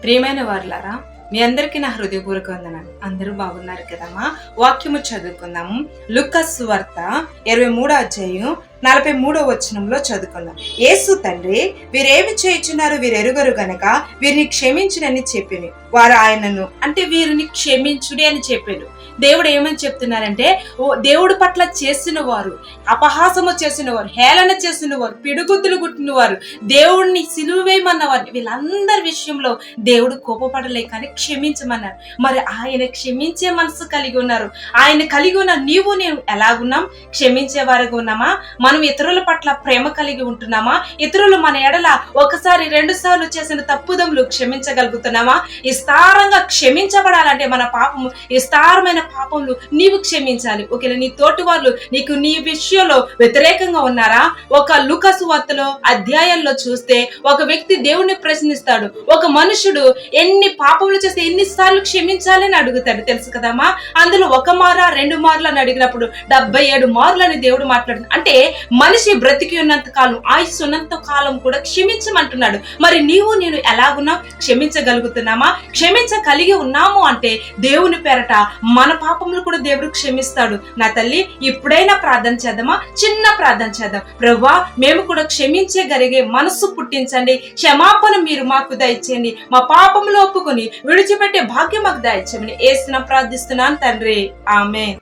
ప్రియమైన వారులారా, మీ అందరికీ నా హృదయపూర్వక వందనాలు. అందరూ బాగున్నారు కదమ్మా? వాక్యము చదువుకుందాము. లూకా సువార్త 23వ అధ్యాయం 43వ వచనంలో చదువుకుందాం. యేసు తండ్రి, వీరేమి చేయుచున్నారు వీరెరుగరు గనక వీరిని క్షమించుడని చెప్పిన వారు ఆయనను, అంటే వీరిని క్షమించుడి అని చెప్పాను. దేవుడు ఏమని చెప్తున్నారంటే, దేవుడు పట్ల చేసిన వారు, అపహాసము చేసిన వారు, హేళన చేసిన వారు, పిడుగుద్దులు గుట్టిన వారు, దేవుడిని సిలువేయమన్న వారిని, వీళ్ళందరి విషయంలో దేవుడు కోపపడలే కానీ క్షమించమన్నారు. మరి ఆయన క్షమించే మనసు కలిగి ఉన్నారు. ఆయన కలిగి ఉన్న నీవు నేను ఎలాగున్నాం? క్షమించే వారిగా ఉన్నామా? మనం ఇతరుల పట్ల ప్రేమ కలిగి ఉంటున్నామా? ఇతరులు మన ఎడల ఒకసారి 2 సార్లు చేసిన తప్పుదములు క్షమించగలుగుతున్నామా? విస్తారంగా క్షమించబడాలంటే మన పాపము, విస్తారమైన పాపములు నీవు క్షమించాలి. ఒకవేళ నీ తోటి వాళ్ళు నీకు నీ విషయంలో వ్యతిరేకంగా ఉన్నారా? ఒక లూకా సువార్తలో అధ్యాయంలో చూస్తే ఒక వ్యక్తి దేవుణ్ణి ప్రశ్నిస్తాడు. ఒక మనుషుడు ఎన్ని పాపములు చేస్తే ఎన్నిసార్లు క్షమించాలని అడుగుతాడు, తెలుసు కదమ్మా? అందులో 1 మారా 2 మార్లు అని అడిగినప్పుడు 77 మార్లు అని దేవుడు మాట్లాడుతున్నాడు. అంటే మనిషి బ్రతికి ఉన్నంత కాలం, ఆయుష్ ఉన్నంత కాలం కూడా క్షమించమంటున్నాడు. మరి నీవు నేను ఎలాగున్నాం? క్షమించగలుగుతున్నామా? క్షమించగలిగి ఉన్నాము అంటే దేవుని పేరట మన పాపములు కూడా దేవుడు క్షమిస్తాడు. నా తల్లి, ఇప్పుడైనా ప్రార్థన చేద్దామా? చిన్న ప్రార్థన చేద్దాం. ప్రభువా, మేము కూడా క్షమించగలిగే మనసు పుట్టించండి. క్షమాపణ మీరు మాకు దయచేయండి. మా పాపములు ఒప్పుకొని విడిచిపెట్టే భాగ్యం మాకు దయచేయండి. యేసునామమున ప్రార్థిస్తున్నాను తండ్రి, ఆమేన్.